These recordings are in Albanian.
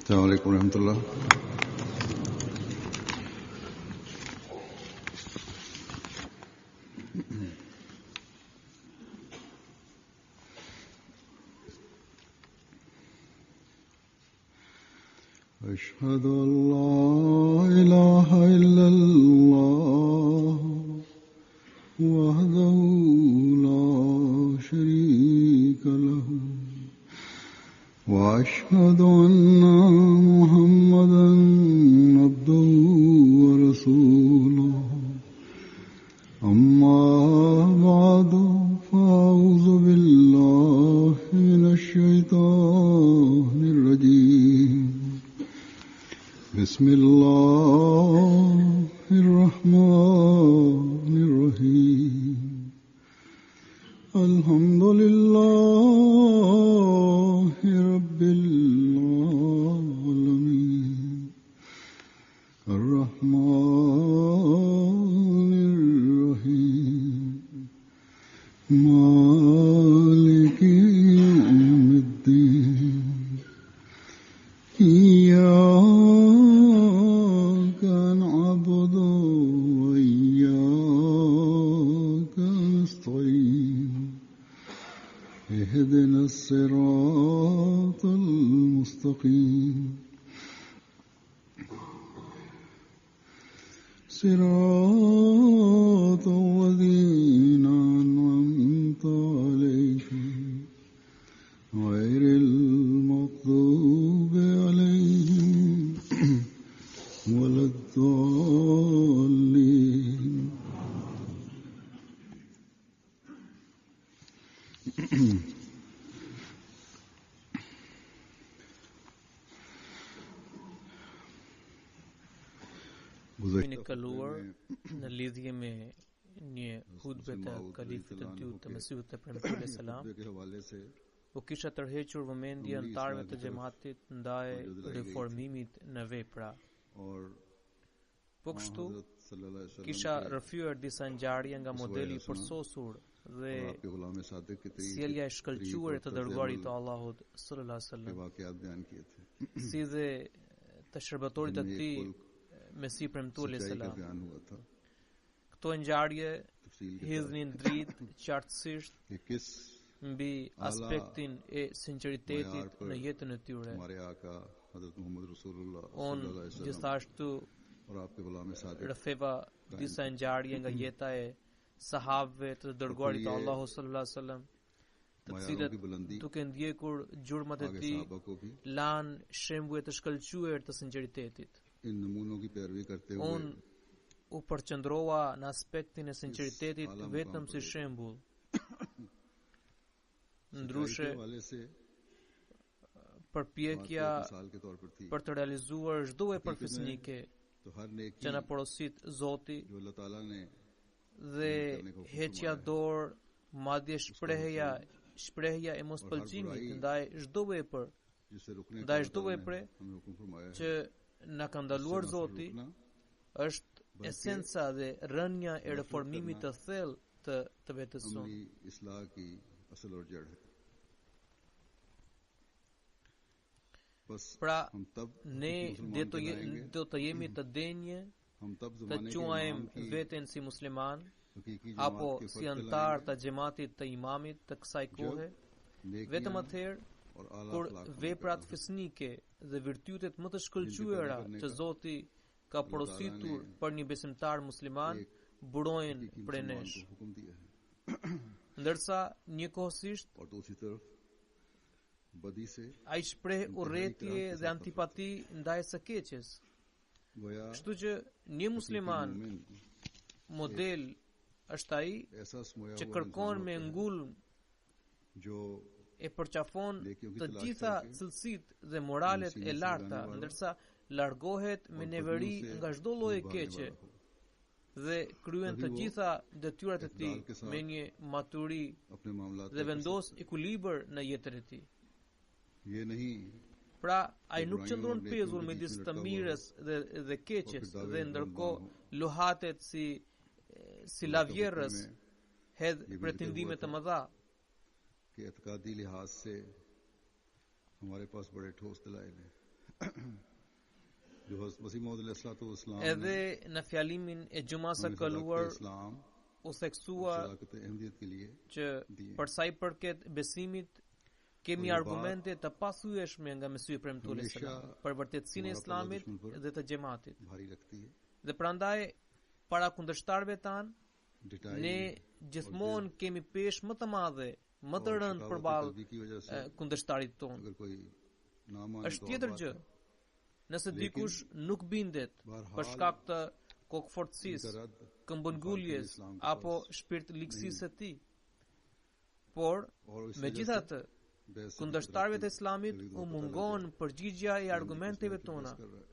السلام عليكم ورحمة الله. أشهد أن لا إله إلا الله وحده لا شريك له وأشهد أن محمدا عبده ورسوله أما بعد فأعوذ بالله من الشيطان الرجيم بسم الله الرحمن الرحيم الحمد لله رب العالمين الرحمن الرحيم مالك يوم الدين إياك نعبد وإياك نستعين اهدنا الصراط المستقيم صراط الذين أنعمت عليهم غير المغضوب عليهم ولا الضالين. Në kaluar në lidhje me një hutbe të kalifit të dytë të Mesihut të premtuar selam, u kisha tërhequr vëmendjen anëtarëve të xhamatit ndaj reformimit në vepra. Po kështu kisha rrëfyer disa ngjarje nga modeli i përsosur dhe sjellja e shkëlqyer të dërguarit të Allahut sallallahu alaihi wasallam, si dhe të shërbëtorit të tij Mesih premtuar selam. Këto ngjarje hidhnin dritë qartësisht mbi aspektin e sinqeritetit në jetën e tyre. Unë gjithashtu rrëfeva disa ngjarje nga jeta e sahabëve të dërguarit të Allahut sallallahu alaihi wasallam, të cilët duke ndjekur gjurmat e tij lanë shembuj të shkëlqyer të sinqeritetit. Unë u përqendrova në aspektin e sinqeritetit vetëm si shembull. Ndryshe, përpjekja për të realizuar çdo vepër fisnike që na porosit Zoti dhe heqja dorë, madje shprehja e mospëlqimit ndaj çdo vepre që na ka ndaluar Zoti, është esenca dhe rënja e reformimit të thellë të vetes sonë. Pra, ne do të jemi të denjë të quajmë veten si musliman apo si antar të xhamatit të imamit të kësaj kohe, vetëm atëherë kur veprat fisnike dhe virtytet më të shkëlqyera që Zoti ka porositur për një besimtar musliman burojnë prej nesh. Ndërsa njëkohësisht ai shpreh urrëtie dhe antipati ndaj së keqes. Kështu që një musliman model është ai që kërkon me ngulm e përqafon të gjitha cilësitë dhe moralet e larta, ndërsa largohet me neveri nga çdo lloj e keqe dhe kryen të gjitha detyrat e tij me një maturi dhe vendos ekuilibër në jetën e tij. Pra, ai nuk qëndron pezur midis të mirës dhe keqes dhe ndërkohë lohatet si lavjerrës hedh pretendime të mëdha. कि एतकादी लिहाज से हमारे पास बड़े ठोस दलाइल हैं। जो हज़रत मसीह मौद अलैहिस्सलाम edhe në fjalimin e gjumas së kaluar इस्लाम u theksua सदाकत अहमदियत के लिए që për sa i përket besimit kemi argumente të pasueshme nga Mesiju premtuar selam për vërtetësinë e Islamit dhe të xhamatit. भारी लगती है। Dhe prandaj para kundërshtarëve tan डिटाई ne gjithmonë kemi peshë më të madhe, më të rëndë përballë की वजह से kundërshtarit ton. अगर कोई ना माने Është तो tjetër और gjë. बात है। Nëse dikush nuk bindet për shkak të kokëfortësisë, këmbënguljes apo shpirtlikësisë së tij. Por और इस वजह से megjithatë, बहस से kundërshtarëve të तरक्की Islamit कभी u पता mungon përgjigjja e argumenteve tona. कर रहा है।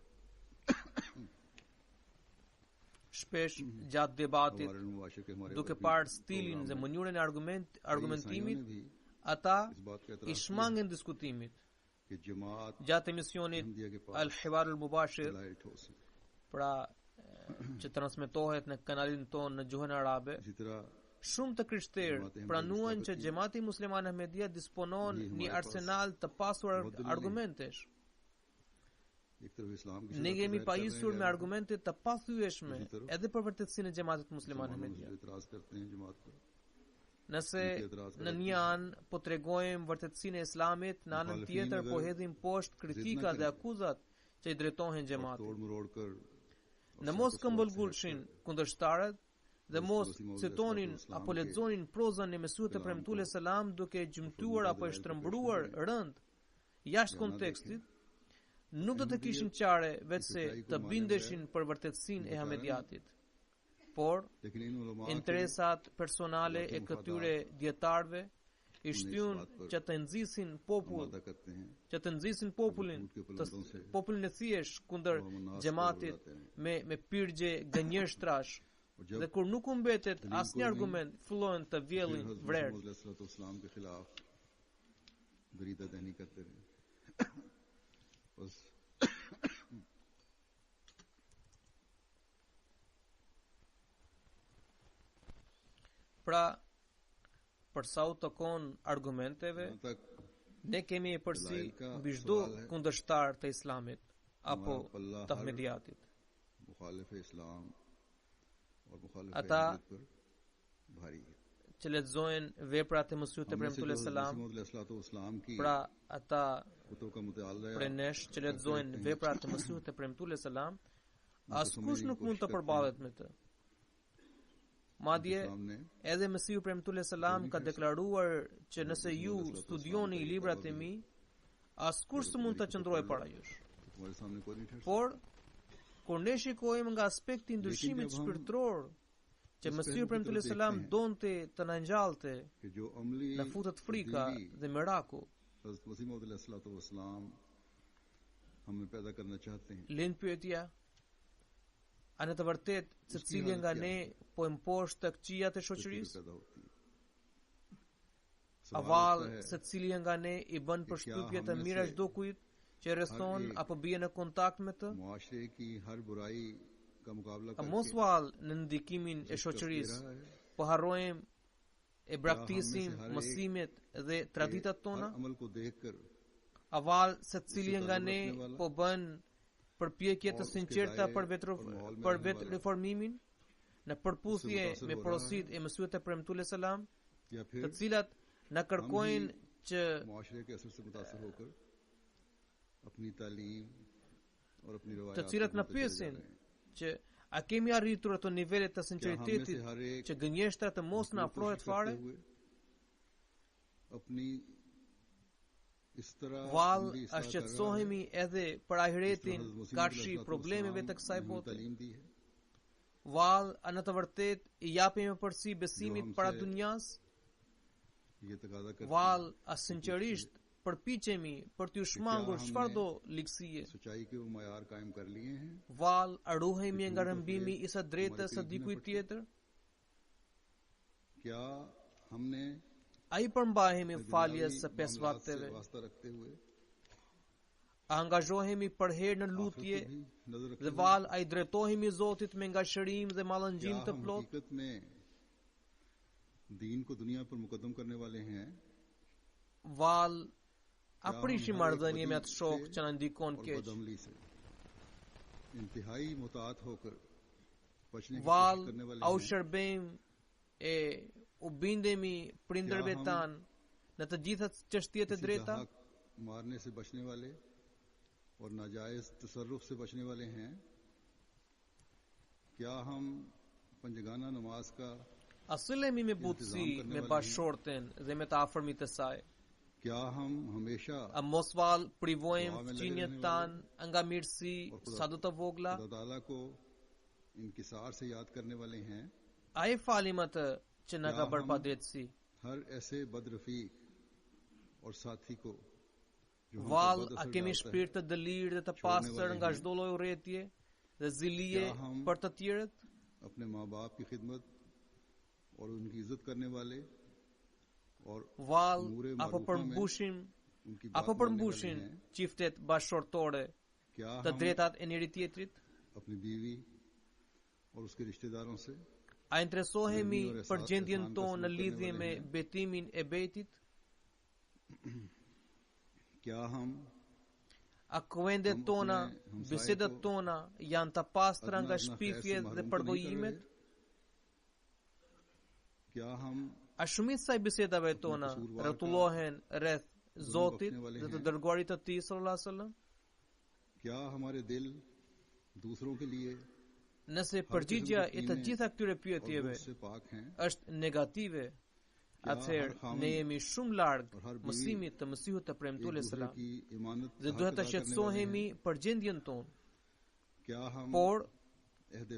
Shpesh gjatë debatit, हमारे मुआशरे के हमारे duke वकील parë stilin dhe प्रोग्राम में mënyrën e argumentimit, ईसाइयों ने भी ata इस बात का i एतराज किया shmangin diskutimit. कि जमात Gjatë emisionit अहमदिया के पास Al-Hiwar al-Mubashir, दलाइल ठोस है। pra që transmetohet në kanalin tonë në gjuhën arabe, इसी तरह shumë të krishterë pranuan që Xhamati Musliman Ahmedia disponon një arsenal të pasur argumentesh. एक तरफ इस्लाम की Ne शरारत jemi जाहिर कर pajisur रहे me हैं, argumente të pathyeshme edhe për vërtetësinë e Xhamatit Musliman मुसलमानों Ahmedia. से एतराज करते हैं जमात पर। Nëse në një anë po tregojmë vërtetësinë e Islamit, në anën tjetër po hedhim poshtë kritika dhe akuzat që i drejtohen Xhamatit. तोड़ मरोड़ कर Në mos këmbëlgulshin kundërshtarët dhe mos citonin apo lexonin prozën e Mesihut të premtuar selam duke e gjymtyruar apo e shtrëmbruar rënd jashtë kontekstit, nuk do të kishin qare vetëse të bindeshin për vërtetësinë e Ahmediatit, por लेकिन इन उलमा के interesat personale e këtyre dietarëve i shtyn që të nxisin popull, वादा करते हैं që të nxisin popullin, popullin e thjesht kundër xhamatit me pirgje gënjeshtrash. Dhe kur nuk u mbetet asnjë argument, fillojnë të vjellin vrerë. इस्लाम के खिलाफ दरीदा दहनी करते रहे। बस Pra, për sa u takon argumenteve, यहाँ तक ne kemi e përsi mbi çdo kundërshtar të Islamit apo të Ahmediatit. मुखालिफ इस्लाम और मुखालिफ Ata अहमदियत पर भारी है। që lexojnë veprat e Mesihut të premtuar selam, इस्लाम की pra ata कुतुब का मुताला prej nesh që lexojnë veprat e Mesihut të premtuar selam, askush nuk mund të përballet me të. Madje सामने edhe Mesihu premtuar selam ka deklaruar që nëse ju studioni librat e mi, askush s'mund të qëndrojë para jush. तुम्हारे सामने कोई नहीं ठहर Por kur ne shikojmë nga aspekti i ndryshimit shpirtëror që Mesihu premtuar selam donte të na ngjallte कि जो अमली në futët frika dhe miraku, हज़रत मसीह मौद अलैहिस्सलाम हमें पैदा करना चाहते हैं। lind pyetja: a në të vërtet se cilja nga ne po e mposhtë të këqijat e shoqërisë? पैदा होती है। A vallë se cilja nga ne i bën përshtypje të mira çdo kujt që e rrethon apo bie në kontakt me të? मुआशरे की हर बुराई का मुकाबला A mos vallë në ndikimin e shoqërisë, po harrojmë e braktisim mësimet dhe traditat tona? अमल को देखकर A vallë se cilja nga ne po bën përpjekje të sinqerta për vetë reformimin në përputhje me porositë e Mesihut të premtuar selam, या फिर të cilat na kërkojnë që मुआशरे के असर से मुतासर होकर अपनी तालीम और अपनी të रवायात cilat को na बढ़ाते चले pyesin जा रहे हैं। që a kemi arritur ato nivele të sinqeritetit që gënjeshtra të mos na afrohet fare? अपनी इस तरह Vallë अमली a इस्लाह कर रहा है, shqetësohemi edhe për ahiretin जिस तरह हज़रत kafshi मसीह problemeve të अलैहिस्सलाम kësaj ने bote? तालीम दी है। Vallë a në të vërtet i japim përsi besimit हमसे para dunjas? ये तकाजा करती है Vallë a sinqerisht përpiqemi për t'ju shmangur हमने çfarëdo ligësie? सच्चाई के वो मयार कायम कर लिए हैं। Vallë a ruhemi nga rëmbimi i së drejtës së dikujt tjetër? क्या हमने A i përmbahemi faljes së 5 मामलात से vakteve? वास्ता रखते हुए A angazhohemi për herë në lutje? आखिरत भी नजर रखते Dhe हुए vallë a i drejtohemi Zotit me ngashërim dhe mallëngjim क्या të हम plot? हकीकत में दीन को दुनिया पर मुकदम करने वाले हैं? Vallë aprishin marrëdhënie me atë shok që na ndikon keq. Vallë au shërbejmë e u bindemi prindërve tanë në të gjitha çështjet e drejta. मारने से बचने वाले और नाजायज तसर्रुफ से बचने वाले हैं क्या हम पंजगाना नमाज का asëllemi me butësi me bashorten dhe me të afërmit të saj. क्या हम हमेशा a mos vallë privojmë fëmijët tanë nga mirësi sa do të vogla. खुदा ताला को इनकिसार से याद करने वाले हैं a e falim atë që na ka bërë padrejtësi. हर ऐसे बदरफीक और साथी को Vallë, a kemi shpirt të dëlirë dhe të pastër nga çdo lloj urrëtie dhe zilije për të tjerët? अपने माँ बाप की खिदमत और उनकी इज्जत करने वाले और Vallë, apo përmbushin çiftet bashkëshortore të drejtat e njëri tjetrit? अपनी बीवी और उसके रिश्तेदारों से a interesohemi për gjendjen tonë në lidhje me betimin e betit? क्या हम a kuendet tona, bisedat tona janë të pastra nga shpifjet dhe përgojimet? क्या हम a shumica e bisedave tona rrotullohen rreth Zotit dhe të dërguarit të Tij sallallahu alaihi wasallam? क्या हमारे दिल दूसरों के लिए Nëse përgjigja e të gjitha këtyre pyetjeve është negative, atëherë ne jemi shumë larg mësimit të Mesihut të premtuar selam dhe duhet të shqetësohemi për gjendjen tonë. Por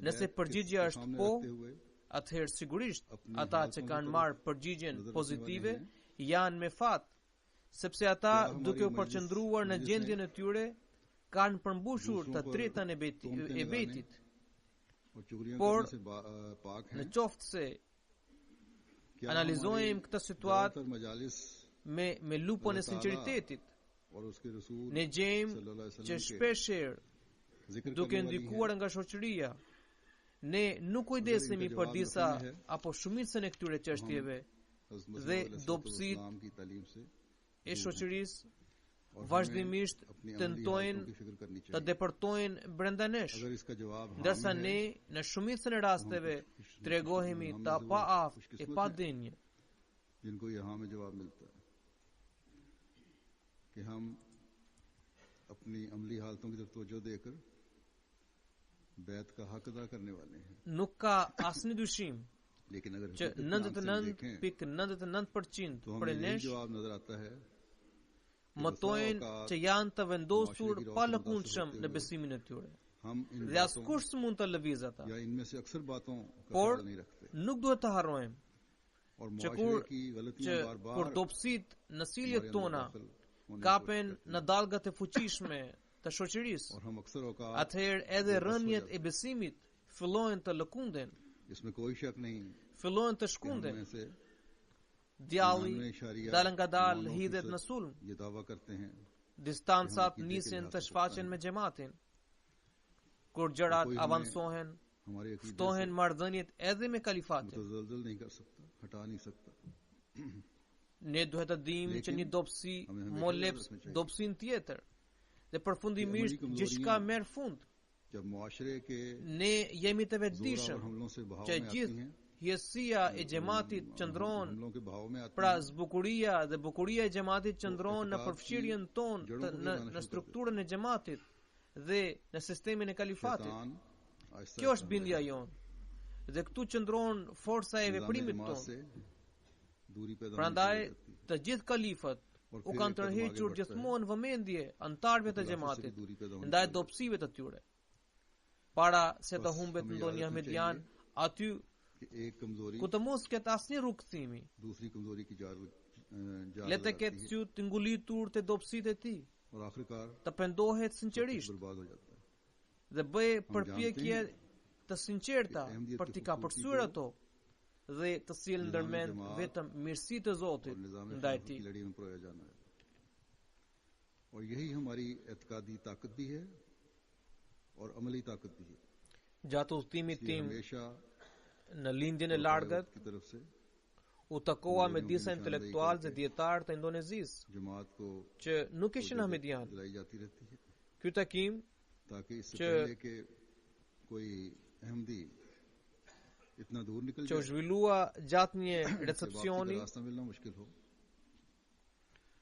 nëse përgjigja është po, atëherë sigurisht ata që kanë marrë përgjigjen pozitive janë me fat, sepse ata duke u përqendruar në gjendjen e tyre kanë përmbushur të tretën e betit. Por në qoftë se analizojmë këtë situatë me lupën e sinqeritetit, ne gjejmë që shpeshherë duke ndikuar nga shoqëria, ne nuk kujdesemi për disa apo shumicën e këtyre çështjeve dhe dobësitë e shoqërisë vazhdimisht tentojnë të depërtojnë brenda nesh, ndërsa ne në shumicën e rasteve tregohemi të paaftë e padenjë. जिनको यहाँ में जवाब मिलता है कि हम अपनी अमली हालतों की तरफ तवज्जो देकर बैत का हक अदा करने वाले हैं. Nuk ka asnjë dyshim लेकिन अगर që 99.9% për nesh जवाब नजर आता है mëtojnë që janë të vendosur pa lëkundshëm në besimin e tyre. Dhe askush s'mund të lëviz ata. Por nuk duhet të harrojmë që kur dobësit në sjelljet tona kapen në dallgat e fuqishme të shoqërisë, atëherë edhe rënjet e besimit fillojnë të lëkunden, fillojnë të shkunden. Djalli dalë nga dalë hidhet në sulm, distancat nisin të shfaqen me xhamatin. Kur gjërat avancohen, ftohen marrëdhëniet edhe me kalifatin. Ne duhet të dimë që një dobësi moleps dobësin tjetër, dhe përfundimisht gjithçka merr fund. Ne jemi të vetëdijshëm që gjithë hjesia e xhamatit qëndron, pra zbukuria dhe bukuria e xhamatit qëndron në përfshirjen tonë në strukturën e xhamatit dhe në sistemin e kalifatit. Kjo është bindja jonë dhe këtu qëndron forca e veprimit tonë. Prandaj të gjithë kalifët u kanë tërhequr gjithmonë vëmendje antarëve të xhamatit ndaj dobësive të tyre. Para se të humbet ndonjë ahmedian aty ku të mos ketë asnjë rrugëthimi, le të ketë syt të ngulitur të dobësitë e tij, të pendohet sinqerisht dhe bëj përpjekje të sinqerta për t'i kapërcyer ato dhe të sjellë ndërmend vetëm mirësitë të Zotit ndaj tij. और यही हमारी एतकादी ताकत भी है और अमली ताकत भी है. Gjatë udhëtimit tim në lindjen e largët, u takova me disa intelektualë dhe dietarë të Indonezisë që nuk ishin ahmedian. Ky takim që u zhvillua gjatë një recepcioni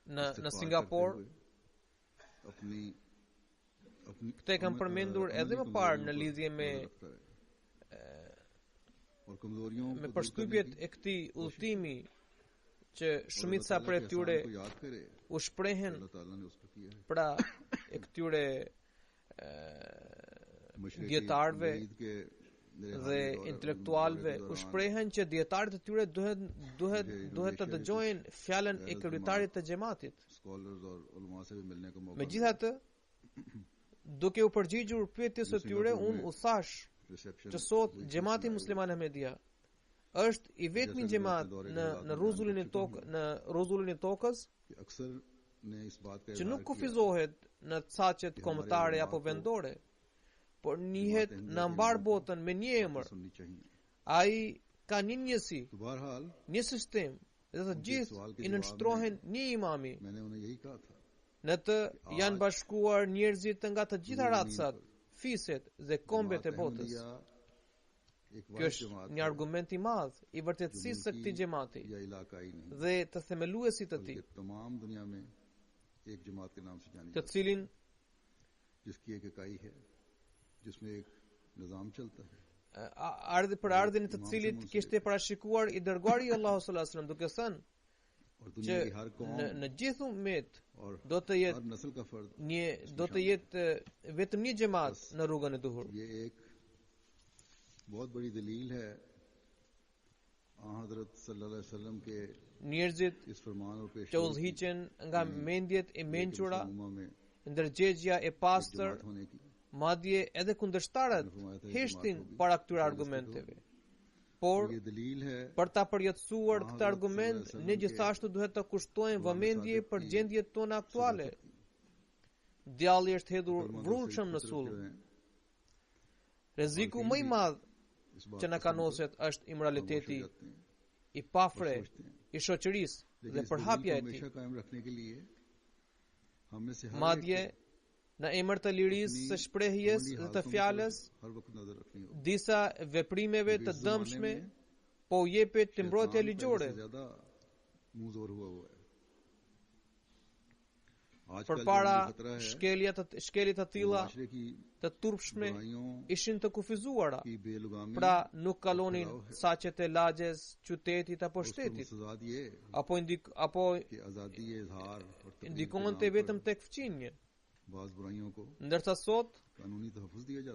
në Singapur, këtë kam përmendur edhe më parë në lidhje me përshtypjet e këtij udhëtimi që shumica prej tyre u shprehen pra e këtyre dietarëve dhe intelektualëve u shprehen që dietarët e tyre duhet të dëgjojnë fjalën e kryetarit të xhamatit. Megjithatë, duke u përgjigjur pyetjes së tyre, unë u thash që sot xhamati musliman Ahmedia është i vetmi xhamat në rrezullin e tokës që nuk kufizohet në caqet kombëtare apo vendore, por njihet në mbar botën me një emër. Ai ka një njësi, një sistem, dhe të gjithë i nënshtrohen një imami. Në të janë bashkuar njerëzit nga të gjitha racat, fiset dhe kombet e botës. Kjo është një argument i madh i vërtetësisë së këtij xhamati dhe të themeluesit të tij, të cilin ardhin të cilit kishte parashikuar i dërguari i Allahut sallallahu alaihi wasallam, duke thënë që në gjithë ummet do të jetë vetëm një xhamat në rrugën e duhur. Njerëzit që udhhiqen nga mendjet e mençura, ndërgjegjja e pastër, madje edhe kundërshtarët heshtin para këtyre argumenteve. Por për ta përjetësuar këtë argument, ne gjithashtu duhet të kushtojmë vëmendje për gjendjet tona aktuale. Djalli është hedhur vrrullshëm në sulm. Rreziku më i madh që na kanoset është immoraliteti i pafre i shoqërisë dhe përhapja e tij. Madje në emër të lirisë së shprehjes dhe të fjalës, disa veprimeve të dëmshme po u jepet të mbrojtja ligjore. Përpara shkelje të tilla të turpshme ishin të kufizuara, pra nuk kalonin saqet e lagjes, qytetit apo shtetit, apo indikonte vetëm tek fqinje. Ndërsa sot,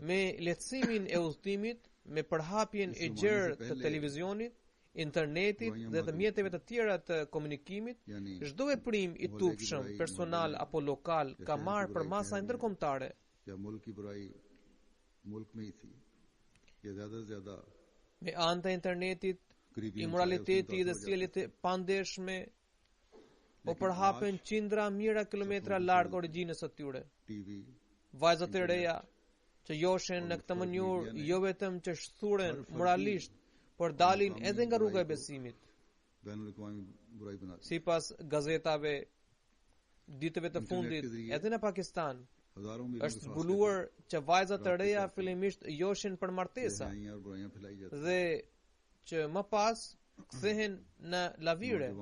me lehtësimin e udhëtimit, me përhapjen e gjerë të televizionit, internetit dhe të mjeteve të tjera të komunikimit, çdo veprim i turpshëm, personal apo lokal ka marrë për masa ndërkombëtare. Me anë të internetit, immoraliteti dhe sjelljet e pandeshme po përhapen qindra mijëra kilometra larg origjinës së tyre. Vajzat e reja që joshen në këtë mënyrë jo vetëm që shthuren moralisht, por dalin edhe nga rruga e besimit. Sipas gazetave, ditëve të fundit, edhe në Pakistan, është zbuluar që vajzat e reja fillimisht joshin për martesa dhe që më pas kthehen në lavire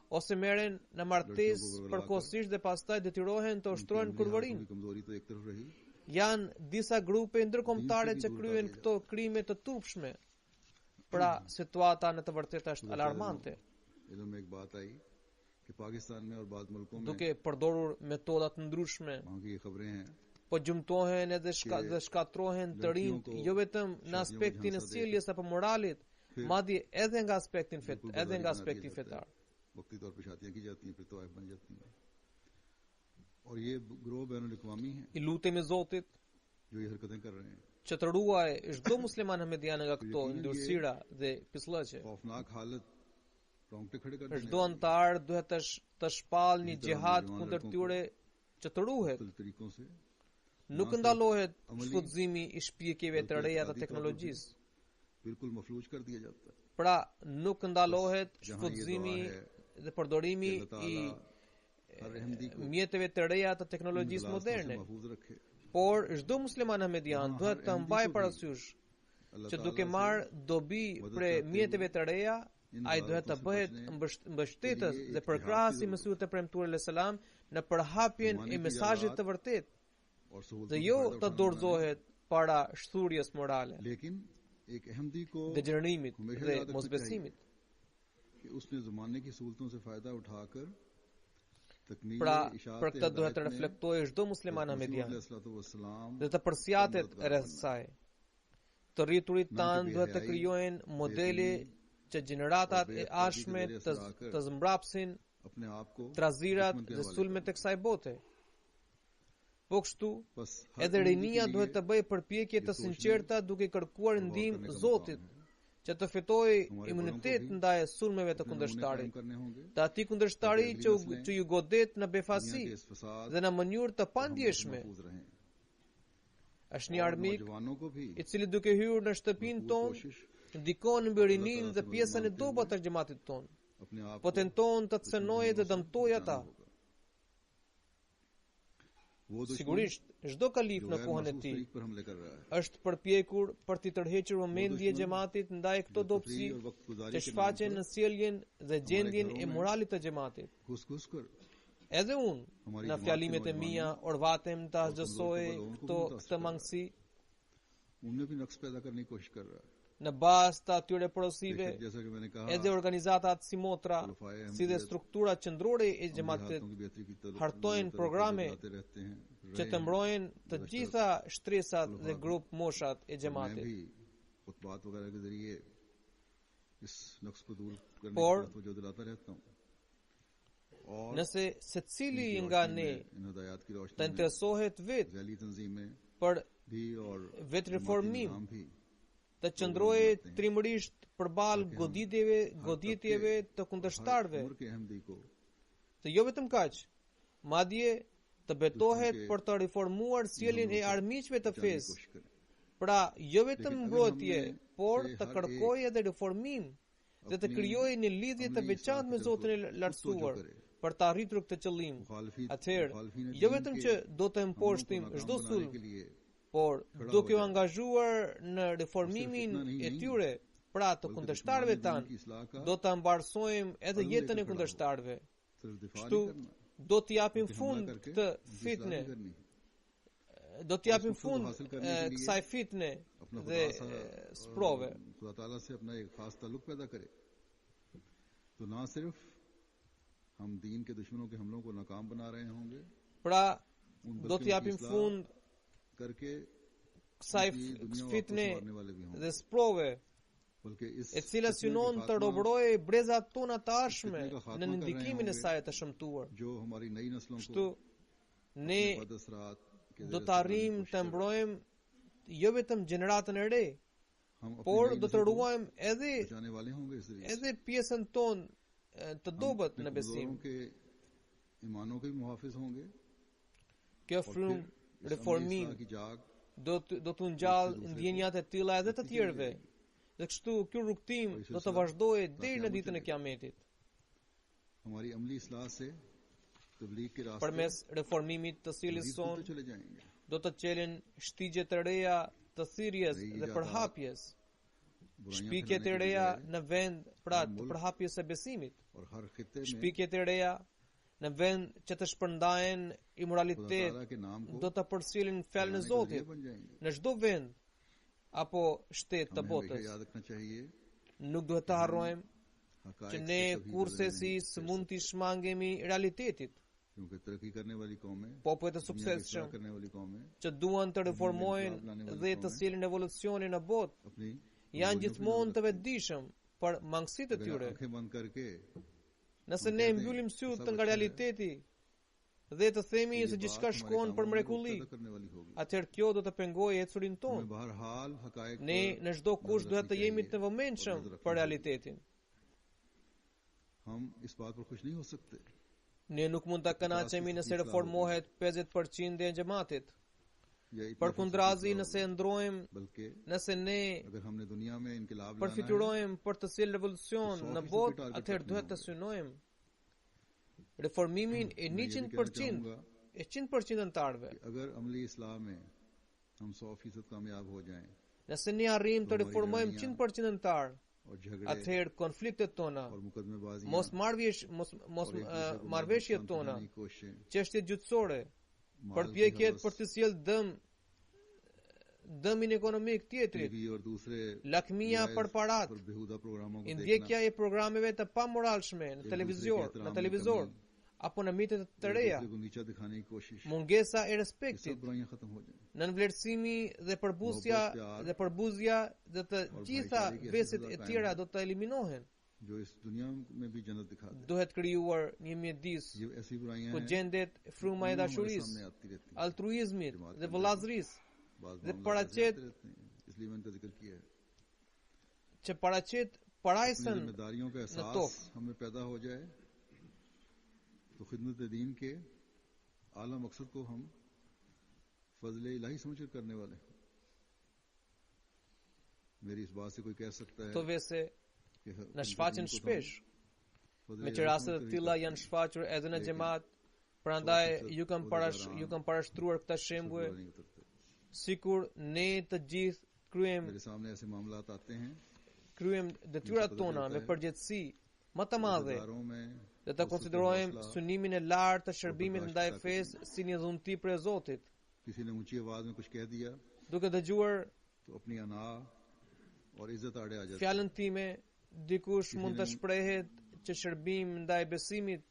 ose merren në martesë përkohësisht dhe pastaj detyrohen të ushtrojnë kurvërinë. Janë disa grupe ndërkombëtare që kryen këto krime të turpshme. Pra, situata në të vërtetë është alarmante. Duke përdorur metodat ndryshme, po gjumtohen edhe shkatrohen të rinjt jo vetëm në aspektin e sjelljes apo moralit, madje edhe nga aspekti fetar. I lutemi Zotit që të ruaj çdo musliman ahmedian nga këto ndyrësira dhe pislëqe. Çdo antar duhet të shpall një xihad kundër tyre që të ruhet. Nuk ndalohet shfutzimi i shpjekjeve të reja të teknologjisë. Pra nuk ndalohet shfrytëzimi dhe përdorimi i mjeteve të reja të teknologjisë moderne. Por çdo musliman ahmedian duhet të mbajë parasysh që duke marrë dobi prej mjeteve të reja, ai duhet të bëhet mbështetës dhe përkrahas i Mesihut të premtuar alayhis salam në përhapjen e mesazhit të vërtetë dhe jo të dorëzohet para shturjes morale, degenerimit dhe mosbesimit. Pra, për këtë duhet të reflektojë çdo musliman ahmedian dhe të përsjatet rreth saj. Të rriturit tanë duhet të krijojnë modele që gjeneratat e ardhshme të zmbrapsin trazirat dhe sulmet e kësaj bote. Po kështu, edhe rinia duhet të bëjë përpjekje të sinqerta duke kërkuar ndihmë Zotit, që të fitojë imunitet ndaj sulmeve të kundërshtarit, të atij kundërshtari që ju godet në befasi dhe në mënyrë të pandjeshme. Është një armik i cili duke hyrë në shtëpinë tonë ndikon mbi rinin dhe pjesën e dobët të xhamatit tonë, po tenton të cënojë dhe dëmtojë ata. Sigurisht, çdo kalif në kohën e tij është përpjekur për të tërhequr vëmendje xhamatit ndaj këto dobësi që shfaqen në sjelljen dhe gjendjen e moralit të xhamatit. Edhe unë, në fjalimet e mia, orvatem të asgjësoj këtë mangësi në bazë të atyre porosive, edhe organizatat si Motra, si dhe strukturat qendrore e xhamatit hartojnë programe që të mbrojnë të gjitha shtresat dhe grup moshat e xhamatit. Por nëse secili nga ne të interesohet vetë për vetë reformim, të qëndrojë trimërisht përballë goditjeve të kundërshtarëve, të jo vetëm kaq, madje të betohet për të reformuar sjelljen e armiqve të fesë. Pra, jo vetëm mbrojtje, por të kërkojë edhe reformim dhe të krijojë një lidhje të veçantë me Zotin e lartësuar për të arritur këtë qëllim. Atëherë, jo vetëm që do të mposhtim çdo sulm, por duke u angazhuar në reformimin e tyre, pra të kundërshtarëve tanë, do të mbarsojmë edhe jetën e kundërshtarëve. Kështu do të japim fund këtë fitne. Do të japim fund kësaj fitne dhe sprove. Pra, do të japim fund kësaj fitne dhe sprove, e cila synon të robrojë brezat tona të ardhshme në ndikimin e saj të shëmtuar. Kështu, ne do të arrijmë të mbrojmë jo vetëm gjeneratën e re, por do të ruajmë edhe pjesën tonë të dobët në besim. Kjo frymë reformim do të ngjallë ndjenjat e tilla edhe të tjerëve. Dhe kështu ky rrugtim do të vazhdojë deri në ditën e Kiametit. Përmes reformimit të sjelljes sonë do të çelen shtigje të reja të thirrjes dhe përhapjes, shpikje të reja në vend pra të përhapjes së besimit, shpikje të reja në vend që të shpërndajen imoralitet do të përcjellin fjalën e Zotit në çdo vend apo shtet të botës. Nuk duhet të harrojmë që ne kurse si mund të shmangemi realitetit. Popujt e suksesshëm që duan të reformojnë dhe të sjellin evolucionin në botë janë gjithmonë të vetëdijshëm për mangësitë e tyre. Nëse ne mbyllim syt nga realiteti dhe të themi se gjithçka shkon për mrekulli, atëherë kjo do të pengojë ecurin tonë. Ne në çdo kush duhet të jemi të vëmendshëm për realitetin. Ne nuk mund të kënaqemi nëse reformohet 50% e xhamatit. Përkundrazi, nëse ndrojmë, nëse ne përfiturojmë për të sjellë revolucion në botë, atëherë duhet të synojmë reformimin e 100% e 100% antarëve. Nëse ne arrijmë të reformojmë 100% antarë, atëherë konfliktet tona, mos marrëveshjet tona, çështjet gjyqësore, përpjekjet për të sjellë dëmin ekonomik tjetrit, lakmia për parat, ndjekja e programeve të pamoralshme në televizor apo në mitet të reja, mungesa e respektit, nënvlerësimi dhe përbuzja dhe të gjitha veset e tjera do të eliminohen. Duhet krijuar një mjedis ku gjendet fryma e dashurisë, altruizmit dhe vëllazërisë, dhe paraqet parajsën në tokë. तो खिदमत दीन के आला मकसद को हम फजल इलाही समझकर करने वाले हैं। मेरी इस बात से कोई कह सकता है to vese në shfaqen shpesh me që rastet të tilla janë shfaqur edhe në xhamat, prandaj ju kam parashtruar këta shembuj sikur ne të gjithë kryem detyrat tona me përgjegjësi më të madhe dhe të konsiderojmë synimin e lartë të shërbimit ndaj fesë si një dhunti prej Zotit. Duke dëgjuar fjalën time, dikush mund të shprehet që shërbim ndaj besimit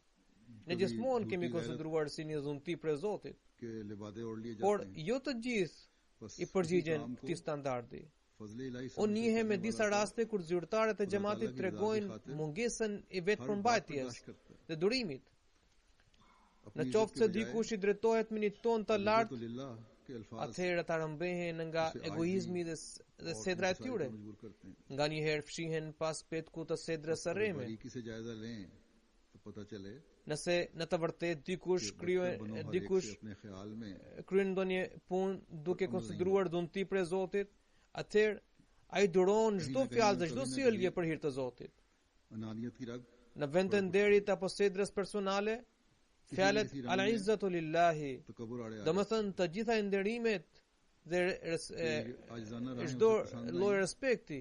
ne gjithmonë kemi konsideruar si një dhunti prej Zotit, por jo të gjithë i përgjigjen këtij standardi. Unë njihem me disa raste kur zyrtarët e xhamatit tregojnë mungesën e vetë përmbajtjes dhe durimit. Në qoftë se dikush i drejtohet me një ton të lartë, atëherë ta rëmbehen nga egoizmi dhe sedra e tyre. Nga njëherë fshihen pas petku të sedrës së rreme. Nëse në të vërtetë dikush kryen ndonjë punë duke konsideruar dhunti prej Zotit, atëherë ai duron çdo fjalë dhe çdo sjellje për hir të Zotit. Në vend të nderit apo sedrës personale, fjalët al-izzatu lillahi, domethënë të gjitha nderimet dhe çdo lloj respekti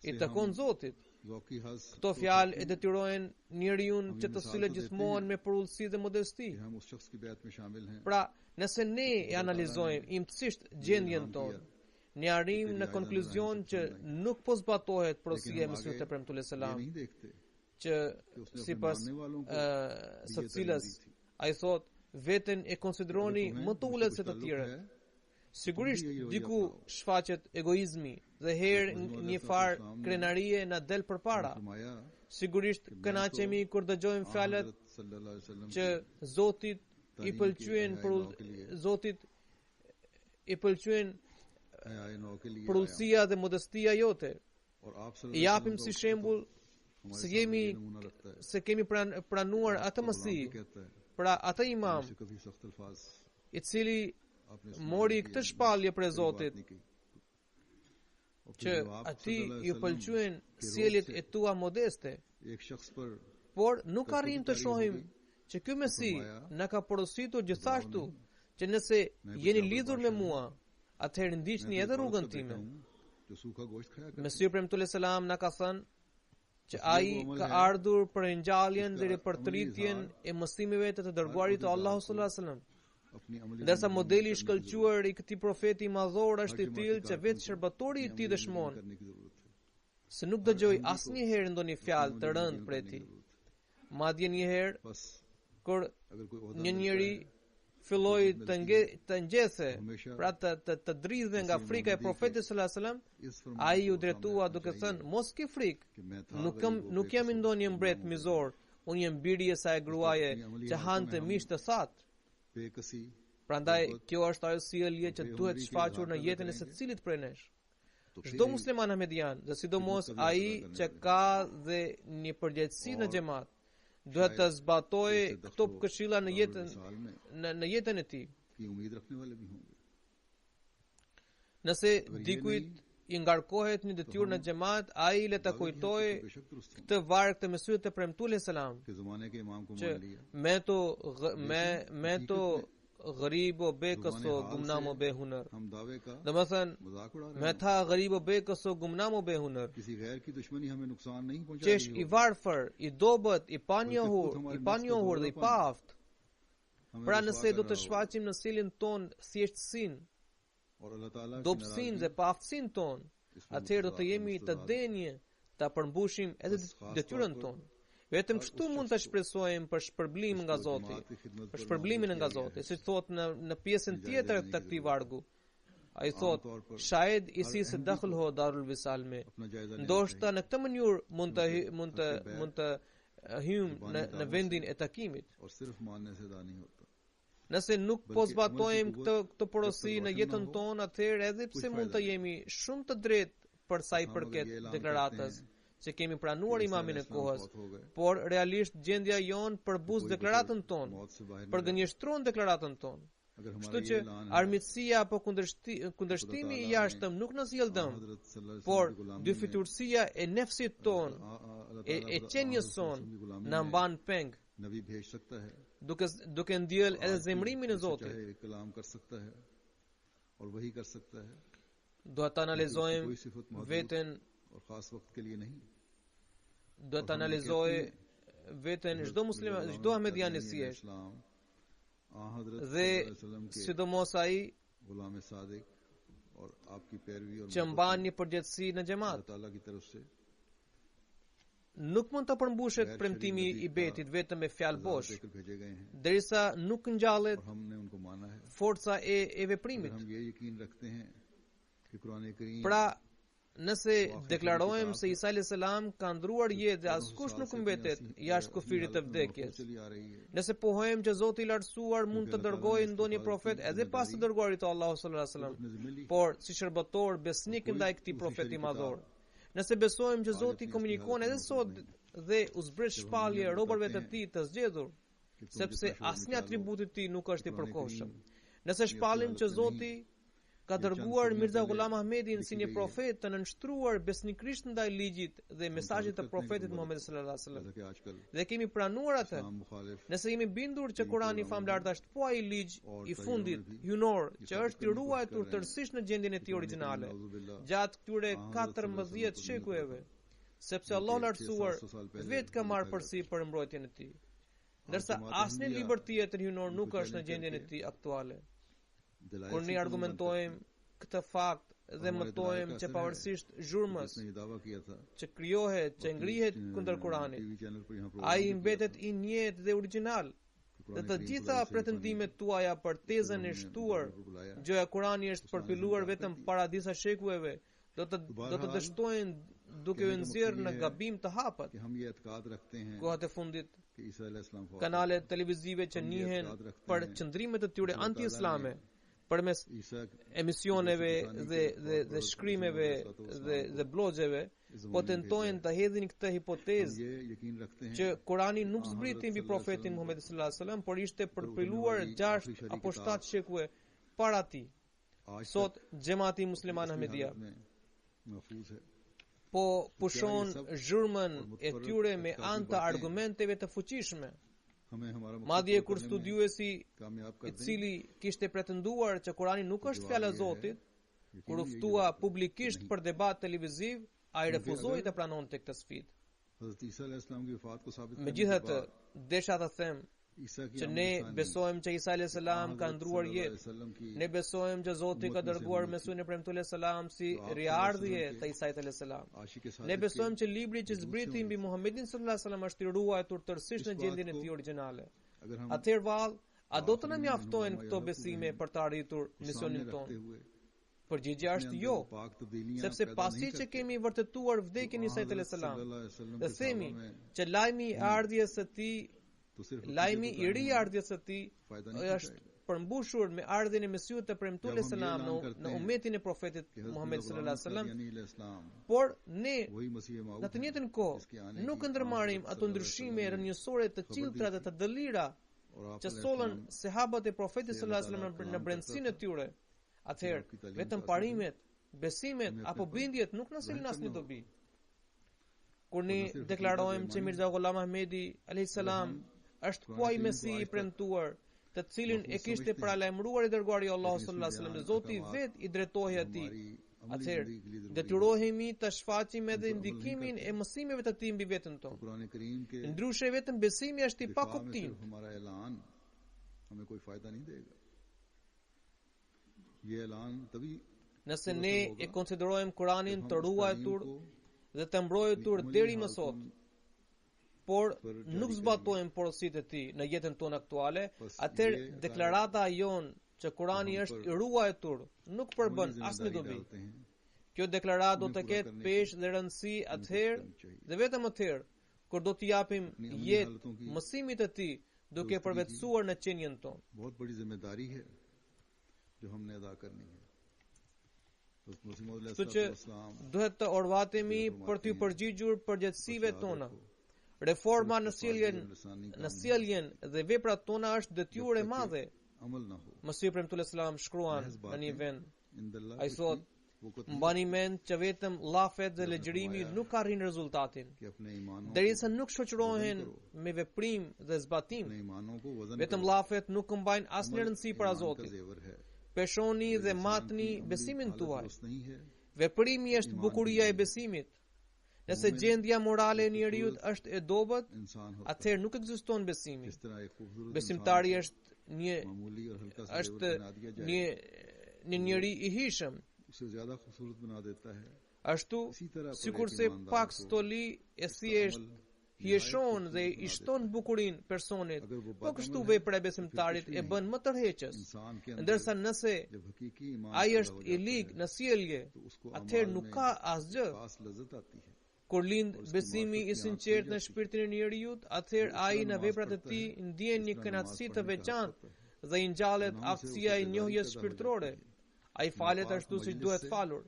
i takon Zotit. Këto fjalë e detyrojnë njeriu që të sillet gjithmonë me përullësi dhe modesti. Pra, nëse ne e analizojmë imtësisht gjendjen tonë, ne arrim në konkluzion që nuk po zbatohet porosia e Mesihut te premtuar selam, që sipas së cilës ai thot veten e konsideroni më të ulët se të tjerët. Sigurisht diku shfaqet egoizmi dhe herë një farë krenarie na del përpara. Sigurisht kënaqemi kur dëgjojmë fjalët që Zotit i pëlqyen përullësia dhe modestia jote. I japim si shembull se kemi pranuar atë Mesih, pra atë imam i cili mori këtë shpallje prej Zotit, që ati ju pëlqyen sjelljet e tua modeste, por nuk arrim të shohim që ky Mesih na ka porositur gjithashtu që nëse jeni lidhur me mua, atëherë ndiqni edhe rrugën time. Mesiu premtuar selam na ka thënë që ai ka ardhur për ngjalljen dhe për rritjen e mësimeve të dërguarit të Allahut sallallahu alaihi wasallam. Ndërsa modeli i shkëlqyer i këtij profeti madhor është i tillë që vetë shërbëtori i tij dëshmon se nuk dëgjoi asnjëherë ndonjë fjalë të rëndë prej tij. Madje një herë kur një njeri filloi të ngjese, pra të dridhe nga frika e profetit sallallahu alaihi wasallam, ai u drejtua duke thënë: "Mos ke frikë, nuk jam ndonjë mbret mizor, unë jam biri e saj gruaje që hante mish të thatë." Prandaj kjo është ajo sjellje që duhet shfaqur në jetën e secilit prej nesh. Çdo musliman ahmedian, dhe sidomos ai që ka dhe një përgjegjësi në xhamat, duhet të zbatojë këto këshilla në jetën e tij. Nëse dikujt i ngarkohet një detyrë në xhamat, ai le ta kujtojë këtë varg të Mesihut të premtuar selam që me to गरीब व बेकसो गुमनाम व बेहुनर दमसन मैं था गरीब व बेकसो गुमनाम व बेहुनर चेश I varfër, I dobët, I panjohur dhe I paaft. Pra nëse do të shfaqim në sjelljen tonë thjeshtësinë, dobësinë dhe paaftësinë tonë, atëherë do të jemi të denjë ta përmbushim edhe detyrën tonë. Vetëm kështu mund ta shpresojmë për shpërblimin nga Zoti, për shpërblimin nga Zoti, siç thot në pjesën tjetër të këtij vargu. Ai thot, "Shahid isi se dakhil ho darul wisal me." Ndoshta në këtë mënyrë mund të hyjmë në vendin e takimit. Nëse nuk po zbatojmë këtë porosi në jetën tonë, atëherë edhe pse mund të jemi shumë të drejtë për sa I përket deklaratës që kemi pranuar imamin e kohës, por realisht gjendja jonë përbuz deklaratën tonë, përgënjeshtron deklaratën tonë. Kështu që armiqësia apo kundërshtimi I jashtëm nuk na sjell dëm, por dyfiturësia e nefsit tonë, e qenjes sonë na mban peng, duke ndjell edhe zemrimin e Zotit. Do të analizojmë veten çdo musliman, çdo ahmedian I thjesht, dhe sidomos ai që mban një përgjegjësi në xhamat. Nuk mund të përmbushet premtimi I betit vetëm me fjalë bosh, derisa nuk ngjallet forca e veprimit. Pra, nëse deklarojmë se Isa alayhis salam ka ndruar jetë dhe askush nuk mbetet jashtë kufirit të vdekjes, nëse pohojmë që Zoti I lartësuar mund të dërgojë ndonjë profet edhe pas të dërguarit të Allahut sallallahu alaihi wasallam, por si shërbëtor besnik ndaj këtij profeti madhor, nëse besojmë që Zoti komunikon edhe sot dhe u zbret shpallje robërve të Tij të zgjedhur, sepse asnjë atribut I Tij nuk është I përkohshëm, nëse shpallim që Zoti ka dërguar Mirza Ghulam Ahmedin si një profet të nënshtruar besnikrisht ndaj ligjit dhe mesazhit të profetit Muhammed sallallahu alaihi wasallam, dhe kemi pranuar atë, nëse jemi bindur që Kurani famlar është po ai ligj I fundit hyjnor që është I ruajtur tërësisht në gjendjen e tij origjinale gjatë këtyre 14 shekujve, sepse Allah lartësuar vetë ka marrë përsi për mbrojtjen e tij, ndërsa asnjë libër tjetër hyjnor nuk është në gjendjen e tij aktuale. Kur ne argumentojmë këtë fakt dhe mëtojmë që pavarësisht zhurmës që krijohet, që ngrihet kundër Kuranit, ai mbetet I njëjtë dhe origjinal. Dhe të gjitha pretendimet tuaja për tezën e shtuar, gjoja Kurani është përpilluar vetëm para disa shekujve, do të dështojnë duke u nxjerrë në gabim të hapët. Kohat e fundit, kanalet televizive që njihen për qëndrimet e tyre anti-islame, përmes emisioneve dhe shkrimeve dhe blogjeve, po tentojnë të hedhin këtë hipotezë që Kurani nuk zbriti mbi profetin Muhammed sallallahu alaihi wasallam, por ishte përpilluar 6 apo 7 shekuj para tij. Sot xhamati musliman Ahmedia po pushon zhurmën e tyre me anë të argumenteve të fuqishme. Madje kur studiuesi I cili kishte pretenduar që Kurani nuk është fjala e Zotit, kur u ftua publikisht për debat televiziv, ai refuzoi të pranonte këtë sfidë. Megjithatë, desha të them që ne besojmë që Isa alayhis salam ka ndruar jetë. Ne besojmë që Zoti ka dërguar Mesihun e premtuar alayhis salam si riardhje të Isait alayhis salam. Ne besojmë që libri që zbriti mbi Muhammedin sallallahu alaihi wasallam është I ruajtur tërësisht në gjendjen e tij origjinale. Atëherë vallë, a do të na mjaftojnë këto besime për të arritur misionin tonë? Përgjigjja është jo, sepse pasi që kemi vërtetuar vdekjen e Isait alayhis salam, dhe themi që lajmi I ardhjes së tij, lajmi I ri ardhjes së tij është përmbushur me ardhjen e Mesihut të premtuar alayhis salam në umetin e profetit Muhammed sallallahu alaihi wasallam, por ne në të njëjtën kohë nuk ndërmarrim ato ndryshime rrënjësore të qilltra dhe të dëlira që sollën sahabët e profetit sallallahu alaihi wasallam në brendësinë e tyre, atëherë vetëm parimet, besimet apo bindjet nuk na sillen asnjë dobi. Kur ne deklarojmë që Mirza Ghulam Ahmedi alayhis salam është po ai Mesihi i premtuar, të cilin e kishte paralajmëruar i dërguari Allahu sallallahu alaihi wasallam, Zoti vet i drejtohej atij, atëherë detyrohemi të shfaqim edhe ndikimin e mësimeve të tij mbi veten tonë. Ndryshe vetëm besimi është i pakuptim. Nëse ne e konsiderojmë Kur'anin të ruajtur dhe të mbrojtur deri më sot, por nuk zbatojmë porositë e tij në jetën tonë aktuale, atëherë deklarata jon që Kur'ani është i ruajtur nuk përbën asnjë dobi. Kjo deklaratë do të ketë peshë dhe rëndësi atëherë dhe vetëm atëherë kur do t'i japim jetë mësimit të tij duke përvetësuar në qenien tonë. बहुत बड़ी जिम्मेदारी है जो हमने अदा करनी है. Kështu që duhet të orvatemi për t'u përgjigjur përgjegjësive tona. Reforma në sjelljen dhe veprat tona është detyrë e madhe. Mesihu premtues selam shkruan në një vend. Ai thotë, mbani mend që vetëm llafet dhe lexhërimi nuk arrin rezultatin, derisa nuk shoqërohen me veprim dhe zbatim. Vetëm llafet nuk mbajnë asnjë rëndësi para Zotit. Peshoni dhe matni besimin tuaj. Veprimi është bukuria e besimit. Nëse gjendja morale e njeriu është e dobët, atëherë nuk ekziston besimi. Besimtari është një njeri i hishëm. Ashtu, sikurse pak stoli e thjesht hieshon dhe i shton bukurinë personit, po kështu vepra e besimtarit e bën më tërheqës. Ndërsa nëse ai është i ligë në sjellje, atëherë nuk ka asgjë. Kur lind besimi i sinqert në shpirtin e njeriu, atëherë ai në veprat e tij ndjen një kënaqësi të veçantë dhe i ngjallet aftësia e njohjes shpirtërore. Ai falet ashtu siç duhet falur.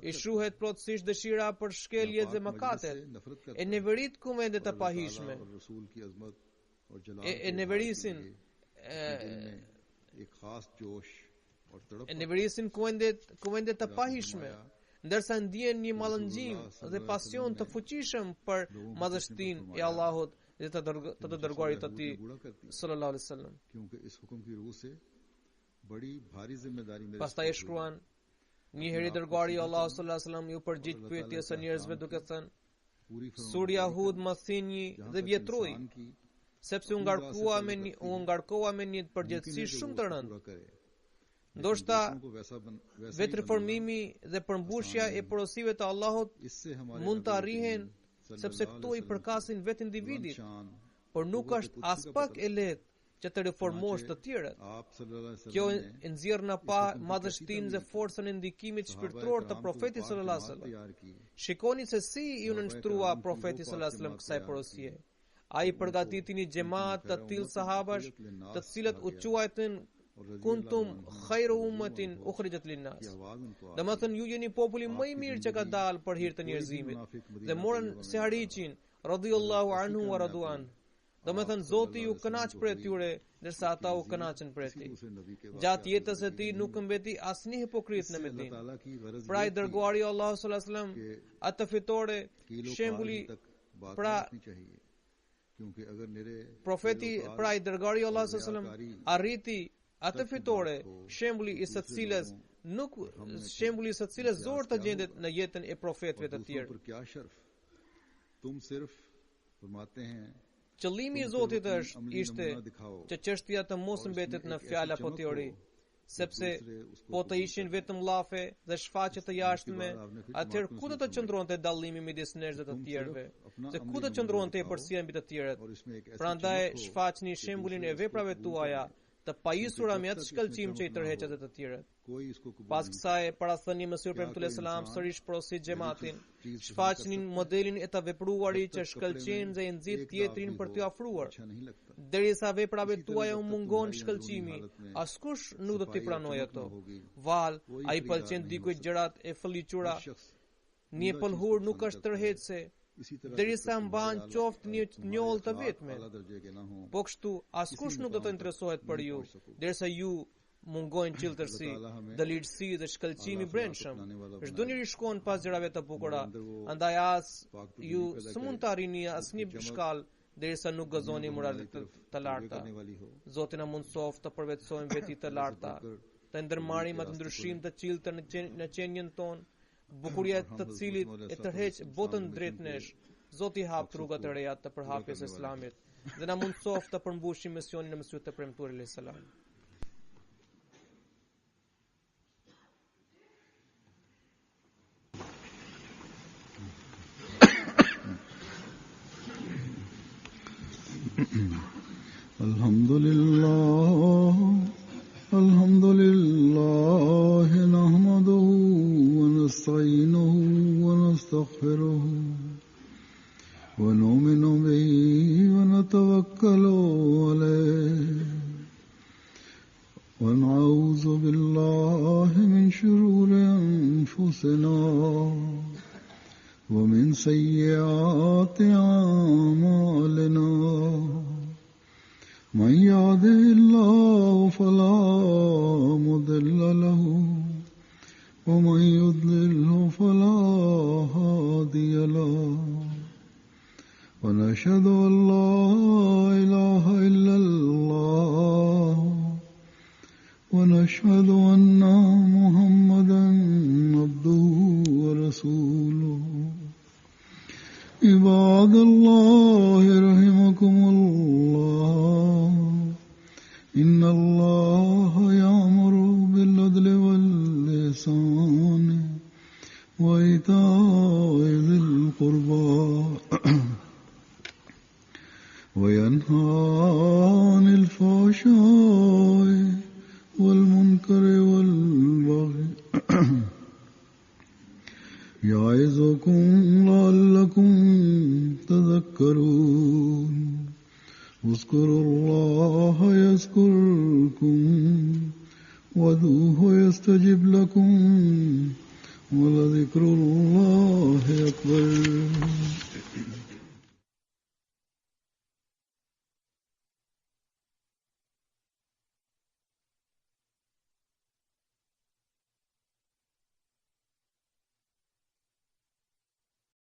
I shuhet plotësisht dëshira për shkeljet dhe mëkatet. E neverit kuvendet të pahishme. E neverisin kuvendet të pahishme, ndërsa ndjen një mallëngjim dhe pasion të fuqishëm për madhështinë e Allahut dhe të dërguarit të tij sallallahu alaihi wasallam. Pastaj e shkruan, një herë dërguari i Allahut sallallahu alaihi wasallam ju përgjigj pyetjes së njerëzve duke thënë: Surja Hud më thinji dhe vjetroi, sepse u ngarkova me një përgjegjësi shumë të rëndë. Ndoshta vetë reformimi dhe përmbushja e porosive të Allahut mund të arrihen sepse këto i përkasin vetë individit, por nuk është as pak e lehtë që të reformosh të tjerët. Kjo e nxjerr në pa madhështinë dhe forcën e ndikimit shpirtëror të profetit sallallahu alajhi wasallam. Shikoni se si i nënshtrua profeti sallallahu alajhi wasallam kësaj porosie. Ai përgatiti një xhamat të tillë sahabash, të cilët u quajtën kuntum khairu ummatin ukhrijat linnas. Domethënë ju jeni populli më i mirë që ka dalë për hir të njerëzimit. Dhe morën se hariqin radhiyallahu anhu wa raduan. Domethënë Zoti ju kënaq për tyre, ndërsa ata u kënaqën për ti. Gjatë jetës së tij nuk mbeti asnjë hipokrit në Medinë. Pra i dërguari Allahu sallallahu alaihi wasallam atë fitore shembuli profeti pra i dërguari Allahu sallallahu alaihi wasallam arriti atë fitore shembuli i së cilës zor të gjendet në jetën e profetëve të tjerë. Qëllimi i Zotit ishte që çështja të mos mbetet në fjalë apo teori, sepse po të ishin vetëm llafe dhe shfaqje të jashtme, atëherë ku do të qëndronte dallimi midis nesh dhe të tjerëve? Se ku do qëndronte përsia mbi të tjerët? Prandaj shfaqni shembullin e veprave tuaja të pajisura me atë shkëlqim që i tërheqet të tjerët. Pas kësaj, para thënie Mesihu premtues selam sërish porosit xhamatin, shfaqnin modelin e të vepruarit që shkëlqen dhe i nxit tjetrin për t'u afruar. Derisa veprave tuaja u mungon shkëlqimi, askush nuk do t'i pranojë ato. Val, ai pëlqen dikujt gjërat e fëlliqura. Një pëlhur nuk është tërheqëse, derisa mban qoftë një njollë të vetme. Po kështu, askush nuk do të interesohet për ju, derisa ju mungojnë qiltërsi, dalirësi dhe shkëlqimi brendshëm. Çdo njeri shkon pas gjërave të bukura, andaj as ju s'mund të arrini asnjë shkallë derisa nuk gëzoni moralet të larta. Zoti na mundsoft të përvetësojmë veti të larta, të ndërmarrim atë ndryshim të qiltër në qenjen tonë, bukuria të cilit e tërheq botën drejt nesh. Zoti hap rrugat e reja të përhapjes së Islamit dhe na mundsoft të përmbushim misionin e Mesihut të premtuar alayhis salam. Alhamdulillah nahmaduhu wa nasta'inuhu wa nastaghfiruhu wa nu'minu bihi wa natawakkalu alayhi wa na'udzu billahi min shururi anfusina wa min sayyiati a'malina. من يهده الله فلا مضل له ومن يضلله فلا هادي له ونشهد أن لا إله إلا الله ونشهد أن محمدا عبده ورسوله. عباد الله رحمكم الله إن الله يأمر بالعدل والإحسان وإيتاء ذي القربى وينهى عن الفحشاء والمنكر والبغي يعظكم لعلكم تذكرون. اذكروا الله يذكركم وادعوه يستجب لكم ولذكر الله أكبر.